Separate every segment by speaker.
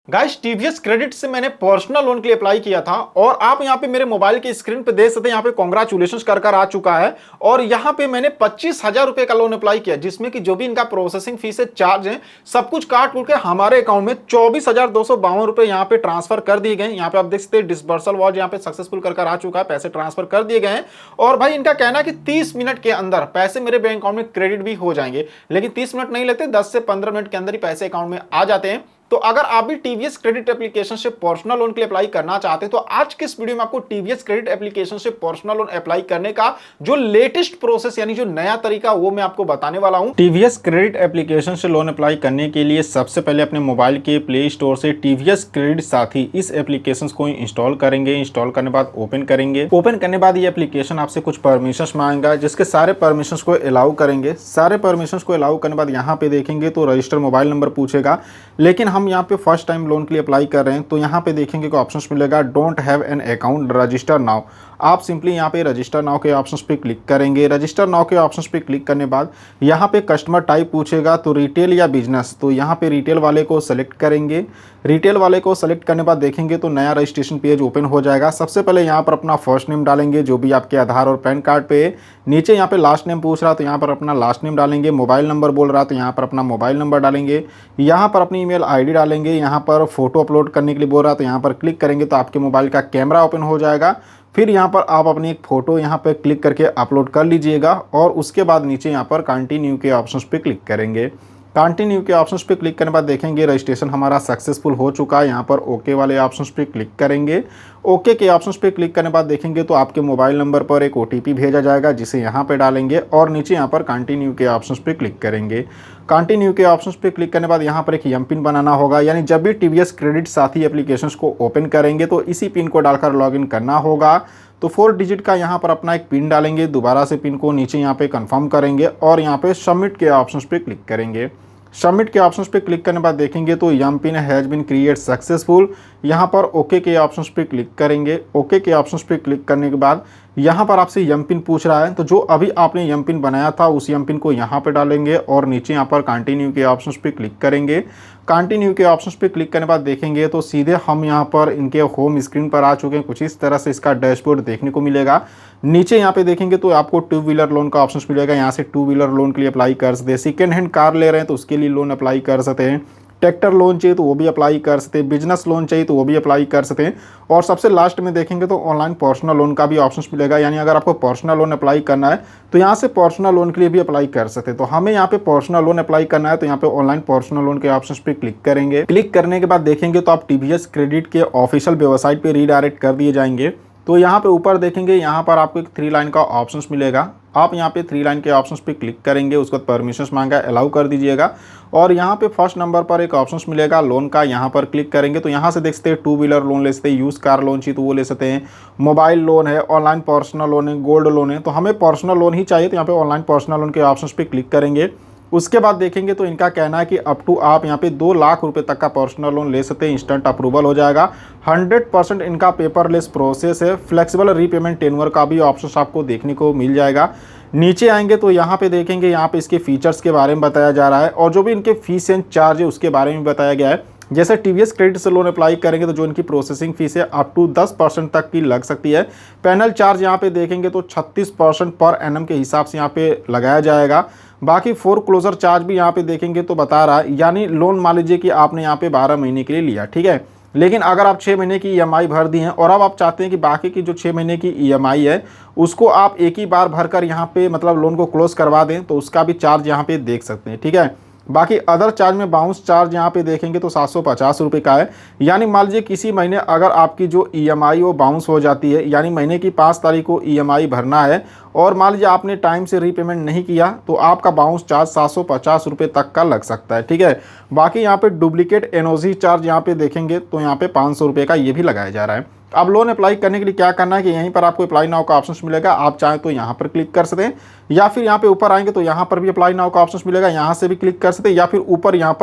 Speaker 1: Guys TVS credit से मैंने personal loan के लिए अप्लाई किया था और आप यहां पे मेरे मोबाइल के स्क्रीन पे देख सकते हैं। यहां पे कांग्रेचुलेशंस कर आ चुका है और यहां पे मैंने 25,000 रुपए का लोन अप्लाई किया, जिसमें कि जो भी इनका प्रोसेसिंग फीस है, चार्ज है, सब कुछ काट कूट के हमारे अकाउंट में 24,252 रुपए यहां पे ट्रांसफर कर दिए गए। यहां पे आप देख सकते हैं डिसबर्सल वॉज यहां पे सक्सेसफुल कर आ चुका है, पैसे ट्रांसफर कर दिए गए हैं। और भाई इनका कहना है कि 30 मिनट के अंदर पैसे मेरे बैंक अकाउंट में क्रेडिट भी हो जाएंगे, लेकिन 30 मिनट नहीं लेते, 10 से 15 मिनट के अंदर ही पैसे अकाउंट में आ जाते हैं। तो अगर आप भी टीवीएस क्रेडिट एप्लीकेशन से पर्सनल लोन के लिए अप्लाई करना चाहते हैं तो आज के इस वीडियो में आपको टीवीएस क्रेडिट एप्लीकेशन से पर्सनल लोन अप्लाई करने का जो लेटेस्ट प्रोसेस यानी जो नया तरीका वो मैं आपको बताने वाला हूं। टीवीएस क्रेडिट एप्लीकेशन से लोन अप्लाई करने के लिए सबसे पहले अपने मोबाइल के प्ले स्टोर से टीवीएस क्रेडिट साथी इस एप्लीकेशन को इंस्टॉल करेंगे। इंस्टॉल करने बाद ओपन करेंगे। ओपन करने बाद ये एप्लीकेशन आपसे कुछ परमिशंस मांगेगा, जिसके सारे परमिशंस को अलाउ करेंगे। सारे परमिशंस को अलाउ करने बाद यहाँ पे देखेंगे तो रजिस्टर मोबाइल नंबर पूछेगा, लेकिन हम यहाँ पे फर्स्ट टाइम लोन के लिए अप्लाई कर रहे हैं तो यहाँ पे देखेंगे कि ऑप्शंस मिलेगा don't have an account register now. आप सिंपली यहाँ पे रजिस्टर नाउ के ऑप्शंस पे क्लिक करेंगे। रजिस्टर नाउ के ऑप्शंस पे क्लिक करने बाद यहाँ पे कस्टमर टाइप पूछेगा, तो रिटेल या बिजनेस, तो यहाँ पे रिटेल वाले को सेलेक्ट करेंगे। रिटेल वाले को सेलेक्ट करने बाद देखेंगे तो नया रजिस्ट्रेशन पेज ओपन हो जाएगा। सबसे पहले यहाँ पर अपना फर्स्ट नेम डालेंगे जो भी आपके आधार और पैन कार्ड पे। नीचे यहाँ पे लास्ट नेम पूछ रहा तो यहाँ पर अपना लास्ट नेम डालेंगे। मोबाइल नंबर बोल रहा तो यहाँ पर अपना मोबाइल नंबर डालेंगे। यहाँ पर अपनी ईमेल आईडी डालेंगे। यहाँ पर फोटो अपलोड करने के लिए बोल रहा तो यहाँ पर क्लिक करेंगे तो आपके मोबाइल का कैमरा ओपन हो जाएगा। फिर यहाँ पर आप अपनी एक फ़ोटो यहाँ पर क्लिक करके अपलोड कर लीजिएगा और उसके बाद नीचे यहाँ पर कंटिन्यू के ऑप्शंस पे क्लिक करेंगे। कंटिन्यू के ऑप्शंस पे क्लिक करने के बाद देखेंगे रजिस्ट्रेशन हमारा सक्सेसफुल हो चुका है। यहाँ पर ओके वाले ऑप्शंस पे क्लिक करेंगे। ओके के ऑप्शंस पे क्लिक करने के बाद देखेंगे तो आपके मोबाइल नंबर पर एक ओटीपी भेजा जाएगा, जिसे यहाँ पे डालेंगे और नीचे यहाँ पर कंटिन्यू के ऑप्शंस पे क्लिक करेंगे। कंटिन्यू के ऑप्शंस पे क्लिक करने के बाद यहाँ पर एक एम पिन बनाना होगा, यानी जब भी टीवीएस क्रेडिट साथी एप्लीकेशंस को ओपन करेंगे तो इसी पिन को डालकर लॉगिन करना होगा। तो 4 डिजिट का यहाँ पर अपना एक पिन डालेंगे। दोबारा से पिन को नीचे यहाँ पे कंफर्म करेंगे और यहाँ पे सबमिट के ऑप्शंस पे क्लिक करेंगे। सबमिट के ऑप्शंस पे क्लिक करने के बाद देखेंगे तो M pin has been create successful. यहाँ पर ओके के ऑप्शंस पे क्लिक करेंगे। ओके के ऑप्शंस पे क्लिक करने के बाद यहाँ पर आपसे यम पिन पूछ रहा है, तो जो अभी आपने यम पिन बनाया था उस यम पिन को यहाँ पे डालेंगे और नीचे यहाँ पर कंटिन्यू के ऑप्शंस पे क्लिक करेंगे। कंटिन्यू के ऑप्शंस पे क्लिक करने के बाद देखेंगे तो सीधे हम यहाँ पर इनके होम स्क्रीन पर आ चुके हैं। कुछ इस तरह से इसका डैशबोर्ड देखने को मिलेगा। नीचे यहाँ पे देखेंगे तो आपको 2 व्हीलर लोन का ऑप्शन मिलेगा। यहाँ से 2 व्हीलर लोन के लिए अप्लाई कर सकते हैं। सेकेंड हैंड कार ले रहे हैं तो उसके लिए लोन अप्लाई कर सकते हैं। ट्रैक्टर लोन चाहिए तो वो भी अप्लाई कर सकते हैं। बिजनेस लोन चाहिए तो वो भी अप्लाई कर सकते हैं। और सबसे लास्ट में देखेंगे तो ऑनलाइन पर्सनल लोन का भी ऑप्शन मिलेगा, यानी अगर आपको पर्सनल लोन अप्लाई करना है तो यहाँ से पर्सनल लोन के लिए भी अप्लाई कर सकते हैं। तो हमें यहाँ पे पर्सनल लोन अप्लाई करना है तो यहाँ पे ऑनलाइन पर्सनल लोन के ऑप्शन पे क्लिक करेंगे। क्लिक करने के बाद देखेंगे तो आप टीवीएस क्रेडिट के ऑफिशियल वेबसाइट पे रीडायरेक्ट कर दिए जाएंगे। तो यहाँ पे ऊपर देखेंगे, यहाँ पर आपको एक 3 लाइन का ऑप्शंस मिलेगा। आप यहाँ पे 3 लाइन के ऑप्शंस पे क्लिक करेंगे। उसके बाद परमिशंस मांगा, अलाउ कर दीजिएगा और यहाँ पे फर्स्ट नंबर पर एक ऑप्शंस मिलेगा लोन का। यहाँ पर क्लिक करेंगे तो यहाँ से देख सकते हैं 2 व्हीलर लोन ले सकते हैं, यूज कार लोन चाहिए तो वो ले सकते हैं, मोबाइल लोन है, ऑनलाइन पर्सनल लोन है, गोल्ड लोन है। तो हमें पर्सनल लोन ही चाहिए तो यहाँ पे ऑनलाइन पर्सनल लोन के ऑप्शंस पे क्लिक करेंगे। उसके बाद देखेंगे तो इनका कहना है कि अप टू आप यहाँ पे 2 लाख रुपए तक का पर्सनल लोन ले सकते हैं। इंस्टेंट अप्रूवल हो जाएगा। 100% इनका पेपरलेस प्रोसेस है। फ्लेक्सिबल रीपेमेंट टेन्योर का भी ऑप्शन आपको देखने को मिल जाएगा। नीचे आएंगे तो यहाँ पे देखेंगे, यहाँ पे इसके फीचर्स के बारे में बताया जा रहा है और जो भी इनके फीस एंड चार्ज है उसके बारे में बताया गया है। जैसे टीवीएस क्रेडिट से लोन अप्लाई करेंगे तो जो इनकी प्रोसेसिंग फीस है अप टू 10% तक की लग सकती है। पैनल चार्ज यहाँ पे देखेंगे तो 36% पर एनम के हिसाब से यहाँ पे लगाया जाएगा। बाकी फोर क्लोजर चार्ज भी यहाँ पे देखेंगे तो बता रहा है, यानी लोन मान लीजिए कि आपने यहाँ पे 12 महीने के लिए लिया, ठीक है, लेकिन अगर आप 6 महीने की ईएमआई भर दी हैं और अब आप चाहते हैं कि बाकी की जो 6 महीने की ईएमआई है उसको आप एक ही बार भरकर यहाँ पे मतलब लोन को क्लोज करवा दें तो उसका भी चार्ज यहाँ पे देख सकते हैं, ठीक है। बाकी अदर चार्ज में बाउंस चार्ज यहाँ पे देखेंगे तो 750 रुपये का है। यानी मान लीजिए किसी महीने अगर आपकी जो ईएमआई वो बाउंस हो जाती है, यानी महीने की 5 तारीख को ईएमआई भरना है और मान लीजिए आपने टाइम से रीपेमेंट नहीं किया तो आपका बाउंस चार्ज 750 रुपये तक का लग सकता है, ठीक है। बाकी यहाँ पे डुप्लीकेट एनओसी चार्ज यहाँ पे देखेंगे तो यहाँ पे 500 रुपये का ये भी लगाया जा रहा है। अब लोन अप्लाई करने के लिए क्या करना है कि यहीं पर आपको अप्लाई नाउ का ऑप्शन मिलेगा। आप चाहें तो यहाँ पर क्लिक कर सकते हैं या फिर यहाँ पे ऊपर आएंगे तो यहाँ पर भी अप्लाई नाउ का ऑप्शन मिलेगा, यहाँ से भी क्लिक कर सकते हैं या फिर ऊपर यहाँ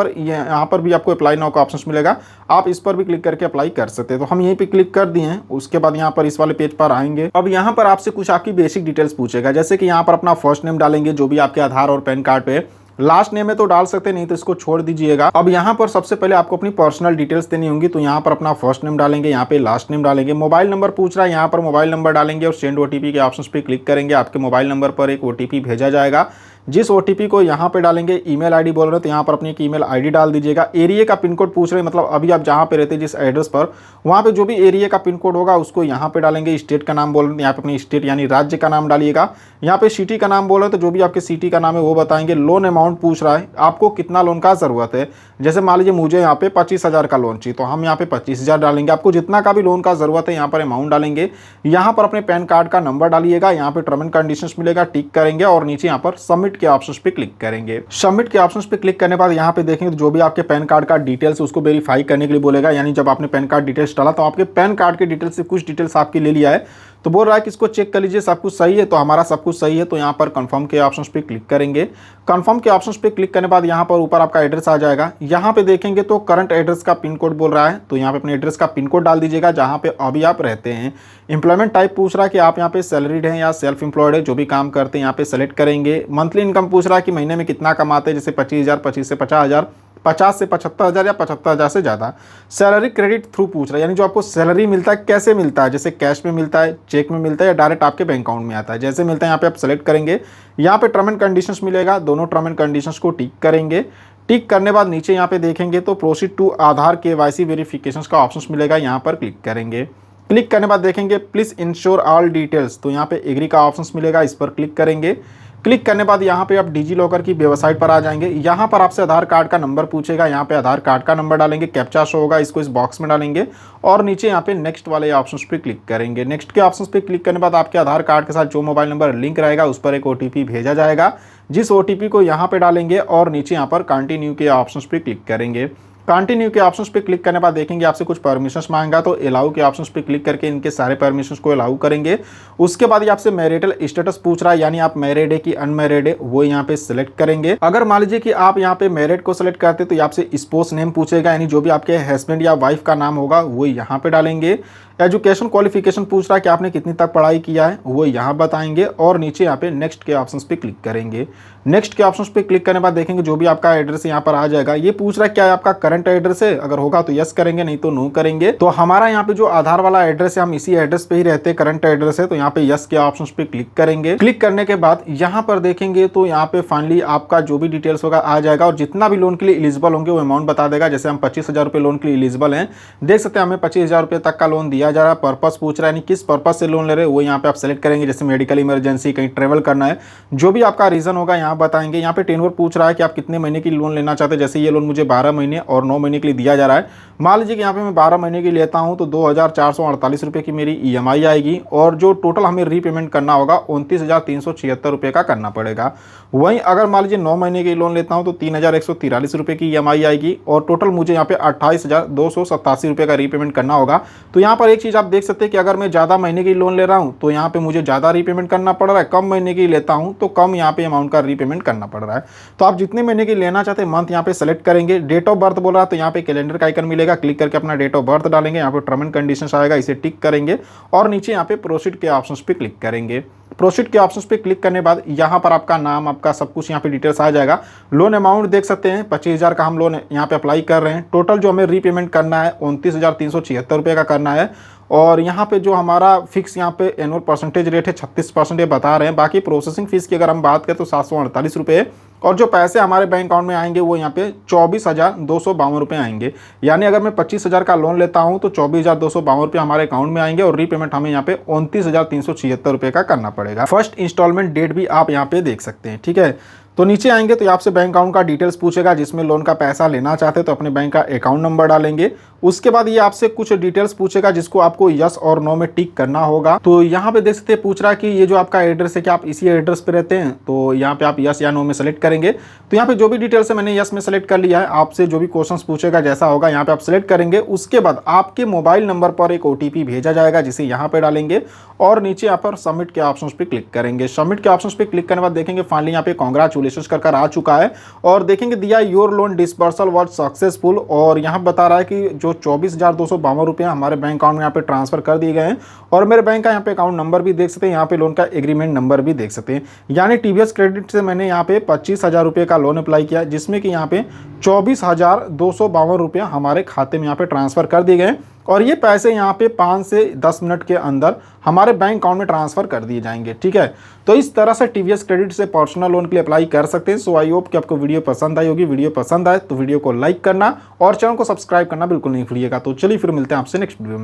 Speaker 1: पर भी आपको अप्लाई नाउ का ऑप्शन मिलेगा, आप इस पर भी क्लिक करके अप्लाई कर सकते हैं। तो हम यहीं पे क्लिक कर दिए हैं। उसके बाद यहाँ पर इस वाले पेज पर आएंगे। अब यहाँ पर आपसे कुछ आपकी बेसिक डिटेल्स पूछेगा, जैसे कि यहाँ पर अपना फर्स्ट नेम डालेंगे जो भी आपके आधार और पैन कार्ड पे। लास्ट नेम में तो डाल सकते नहीं तो इसको छोड़ दीजिएगा। अब यहाँ पर सबसे पहले आपको अपनी पर्सनल डिटेल्स देनी होंगी, तो यहाँ पर अपना फर्स्ट नेम डालेंगे, यहाँ पे लास्ट नेम डालेंगे, मोबाइल नंबर पूछ रहा है यहाँ पर मोबाइल नंबर डालेंगे और सेंड ओटीपी के ऑप्शन पे क्लिक करेंगे। आपके मोबाइल नंबर पर एक ओटीपी भेजा जाएगा, जिस ओटीपी को यहाँ पे डालेंगे। ईमेल आईडी बोल रहे हैं तो यहाँ पर अपनी एक ईमेल आईडी डाल दीजिएगा। एरिया का पिन कोड पूछ रहे हैं, मतलब अभी आप जहाँ पे रहते हैं जिस एड्रेस पर, वहाँ पे जो भी एरिया का पिन कोड होगा उसको यहाँ पे डालेंगे। स्टेट का नाम बोल रहे हैं, यहाँ पे अपनी स्टेट यानी राज्य का नाम डालिएगा। यहाँ पे सिटी का नाम बोल रहे हैं तो जो भी आपके सिटी का नाम है वो बताएंगे। लोन अमाउंट पूछ रहा है, आपको कितना लोन का ज़रूरत है। जैसे मान लीजिए मुझे यहाँ पे 25,000 का लोन चाहिए, तो हम यहाँ पे 25,000 डालेंगे। आपको जितना का भी लोन का ज़रूरत है यहाँ पर अमाउंट डालेंगे। यहाँ पर अपने पैन कार्ड का नंबर डालिएगा, यहाँ पे टर्म एंड कंडीशंस मिलेगा, टिक करेंगे और नीचे यहाँ पर सबमिट के ऑप्शन पे क्लिक करेंगे। सबमिट के ऑप्शन पे क्लिक करने के बाद यहाँ पे देखेंगे तो जो भी आपके पैन कार्ड का डिटेल्स उसको वेरीफाई करने के लिए बोलेगा। यानी जब आपने पैन कार्ड डिटेल्स डाला तो आपके पैन कार्ड के डिटेल्स से कुछ डिटेल्स आपके ले लिया है, तो बोल रहा है कि इसको चेक कर लीजिए सब कुछ सही है। तो हमारा सब कुछ सही है, तो यहाँ पर कंफर्म के ऑप्शन पे क्लिक करेंगे। कंफर्म के ऑप्शन पे क्लिक करने के बाद यहाँ पर ऊपर आपका एड्रेस आ जाएगा। यहाँ पे देखेंगे तो करंट एड्रेस का पिन कोड बोल रहा है, तो यहाँ पे अपने एड्रेस का पिन कोड डाल दीजिएगा जहाँ पे अभी आप रहते हैं। एम्प्लॉयमेंट टाइप पूछ रहा है कि आप यहाँ पे सैलरीड हैं या सेल्फ एम्प्लॉयड है, जो भी काम करते हैं यहाँ पे सेलेक्ट करेंगे। मंथली इनकम पूछ रहा है कि महीने में कितना कमाते हैं, जैसे 25,000, 25 से 50,000, 50 से 75,000 या 75,000 से ज़्यादा। सैलरी क्रेडिट थ्रू पूछ रहा है, यानी जो आपको सैलरी मिलता है कैसे मिलता है, जैसे कैश में मिलता है, चेक में मिलता है या डायरेक्ट आपके बैंक अकाउंट में आता है। जैसे मिलता है यहाँ पे आप सेलेक्ट करेंगे। यहाँ पे टर्म एंड कंडीशंस मिलेगा, दोनों टर्म एंड कंडीशंस को टिक करेंगे। टिक करने बाद नीचे यहाँ पे देखेंगे तो proceed to Aadhaar KYC verification का ऑप्शन मिलेगा, यहाँ पर क्लिक करेंगे। क्लिक करने बाद देखेंगे प्लीज़ इंश्योर ऑल डिटेल्स, तो यहाँ पे एग्री का ऑप्शन मिलेगा, इस पर क्लिक करेंगे। क्लिक करने बाद यहाँ पे आप डिजी लॉकर की वेबसाइट पर आ जाएंगे। यहाँ पर आपसे आधार कार्ड का नंबर पूछेगा, यहाँ पे आधार कार्ड का नंबर डालेंगे, कैप्चा शो होगा, इसको इस बॉक्स में डालेंगे और नीचे यहाँ पे नेक्स्ट वाले ऑप्शन पे क्लिक करेंगे। नेक्स्ट के ऑप्शन पे क्लिक करने बाद आपके आधार कार्ड के साथ जो मोबाइल नंबर लिंक रहेगा उस पर एक OTP भेजा जाएगा, जिस OTP को यहाँ पे डालेंगे और नीचे यहाँ पर कंटिन्यू के ऑप्शन पे क्लिक करेंगे। कंटिन्यू के ऑप्शंस पे क्लिक करने के बाद देखेंगे आपसे कुछ परमिशंस मांगा, तो अलाउ के ऑप्शंस पे क्लिक करके इनके सारे परमिशंस को अलाउ करेंगे। उसके बाद ये आपसे मैरिटल स्टेटस पूछ रहा है, यानी आप मैरिड है कि अनमैरिड है, वो यहाँ पे सिलेक्ट करेंगे। अगर मान लीजिए कि आप यहाँ पे मैरिड को सिलेक्ट करते तो ये आपसे स्पोस नेम पूछेगा, यानी जो भी आपके हस्बैंड या वाइफ का नाम होगा वो यहाँ पे डालेंगे। एजुकेशन क्वालिफिकेशन पूछ रहा है कि आपने कितनी तक पढ़ाई किया है, वो यहाँ बताएंगे और नीचे यहाँ पे नेक्स्ट के ऑप्शंस पे क्लिक करेंगे। नेक्स्ट के ऑप्शंस पे क्लिक करने के बाद देखेंगे जो भी आपका एड्रेस यहाँ पर आ जाएगा। ये पूछ रहा है क्या आपका करंट एड्रेस है, अगर होगा तो यस करेंगे, नहीं तो नो करेंगे। तो हमारा यहाँ पे जो आधार वाला एड्रेस है हम इसी एड्रेस पे ही रहते हैं, करंट एड्रेस है, तो यहाँ पे यस के ऑप्शंस पे क्लिक करेंगे। क्लिक करने के बाद यहाँ पर देखेंगे तो यहाँ पे फाइनली आपका जो भी डिटेल्स होगा आ जाएगा और जितना भी लोन के लिए एलिजिबल होंगे वो अमाउंट बता देगा। जैसे हम 25,000 रुपये लोन के लिए एलिजिबल हैं, देख सकते हैं हमें 25,000 रुपये तक का लोन दिया जा रहा है। पर्पस पूछ रहा है, यानी किस पर्पस से लोन ले रहे हैं वो यहाँ पे आप सेलेक्ट करेंगे, जैसे मेडिकल इमरजेंसी, कहीं ट्रेवल करना है, जो भी आपका रीजन होगा यहाँ बताएंगे। यहाँ पे टेन्योर पूछ रहा है कि आप कितने महीने की लोन लेना चाहते हैं, जैसे ये लोन मुझे 12 महीने और 9 महीने के लिए दिया जा रहा है। मान लीजिए कि यहाँ पे मैं 12 महीने की लेता हूँ तो 2,448 रुपये की मेरी EMI आएगी और जो टोटल हमें रीपेमेंट करना होगा 29,376 रुपये का करना पड़ेगा। वहीं अगर मान लीजिए 9 महीने की लोन लेता हूँ तो 3,143 रुपये की EMI आएगी और टोटल मुझे यहाँ पे 28,287 रुपये का रीपेमेंट करना होगा। तो यहाँ पर एक चीज़ आप देख सकते हैं कि अगर मैं ज़्यादा महीने की लोन ले रहा हूँ तो यहाँ पे मुझे ज़्यादा रीपेमेंट करना पड़ रहा है, कम महीने की लेता हूँ तो कम यहाँ पे अमाउंट का रीपेमेंट करना पड़ रहा है। तो आप जितने महीने की लेना चाहते हैं मंथ यहाँ पे सेलेक्ट करेंगे। डेट ऑफ बर्थ बोल रहा है तो यहाँ पे कैलेंडर का आइकन मिलेगा, क्लिक करके अपना डेट ऑफ बर्थ डालेंगे। यहाँ पे टर्म एंड कंडीशंस आएगा, इसे टिक करेंगे और नीचे यहाँ पे प्रोसीड के ऑप्शंस पे क्लिक करेंगे। प्रोसीड के ऑप्शंस पे क्लिक करने के बाद यहाँ पर आपका नाम, आपका सब कुछ यहाँ पे डिटेल्स आ जाएगा। लोन अमाउंट देख सकते हैं 25,000 का हम लोन यहाँ पे अप्लाई कर रहे हैं। टोटल जो हमें रीपेमेंट करना है 29,376 रुपये का करना है और यहाँ पे जो हमारा फिक्स यहाँ पे एनुअल परसेंटेज रेट है 36% ये बता रहे हैं। बाकी प्रोसेसिंग फीस की अगर हम बात करें तो 748 रुपये और जो पैसे हमारे बैंक अकाउंट में आएंगे वो यहाँ पे 24,252 रुपये आएंगे। यानी अगर मैं 25,000 का लोन लेता हूँ तो 24,252 रुपये हमारे अकाउंट में आएंगे और रीपेमेंट हमें यहाँ पे 29,376 रुपये का करना पड़ेगा। फर्स्ट इंस्टॉलमेंट डेट भी आप यहाँ पे देख सकते हैं, ठीक है। तो नीचे आएंगे तो आपसे बैंक अकाउंट का डिटेल्स पूछेगा, जिसमें लोन का पैसा लेना चाहते हैं तो अपने बैंक का अकाउंट नंबर डालेंगे। उसके बाद ये आपसे कुछ डिटेल्स पूछेगा जिसको आपको यस और नो में टिक करना होगा। तो यहाँ पे देख सकते हैं पूछ रहा है कि ये जो आपका एड्रेस है कि आप इसी एड्रेस पे रहते हैं, तो यहाँ पे आप यस या नो में सेलेक्ट करेंगे। तो यहाँ पे जो भी डिटेल्स है मैंने यस में सेलेक्ट कर लिया है। आपसे जो भी क्वेश्चन पूछेगा जैसा होगा यहाँ पे आप सेलेक्ट करेंगे। उसके बाद आपके मोबाइल नंबर पर एक OTP भेजा जाएगा जिसे यहाँ पे डालेंगे और नीचे यहाँ पर सबमिट के ऑप्शन पे क्लिक करेंगे। सबमिट के ऑप्शन पे क्लिक करने के बाद देखेंगे फाइनली यहाँ पे कांग्रेचुलेशंस कर आ चुका है और देखेंगे दिया your loan disbursal was successful और यहाँ बता रहा है कि जो जो 24,252 रुपये हमारे बैंक अकाउंट में यहाँ पे ट्रांसफर कर दिए गए हैं। और मेरे बैंक का यहाँ पे अकाउंट नंबर भी देख सकते हैं, यहाँ पे लोन का एग्रीमेंट नंबर भी देख सकते हैं। यानी टीवीएस क्रेडिट से मैंने यहाँ पे 25,000 रुपये का लोन अप्लाई किया, जिसमें कि यहाँ पे 24,252 रुपये हमारे खाते में यहाँ पे ट्रांसफर कर दिए गए। और ये पैसे यहाँ पे 5 से 10 मिनट के अंदर हमारे बैंक अकाउंट में ट्रांसफर कर दिए जाएंगे। ठीक है, तो इस तरह से टीवीएस क्रेडिट से पर्सनल लोन के लिए अप्लाई कर सकते हैं। सो आई होप कि आपको वीडियो पसंद आई होगी। वीडियो पसंद आए तो वीडियो को लाइक करना और चैनल को सब्सक्राइब करना बिल्कुल नहीं भूलिएगा। तो चलिए फिर मिलते हैं आपसे नेक्स्ट वीडियो में।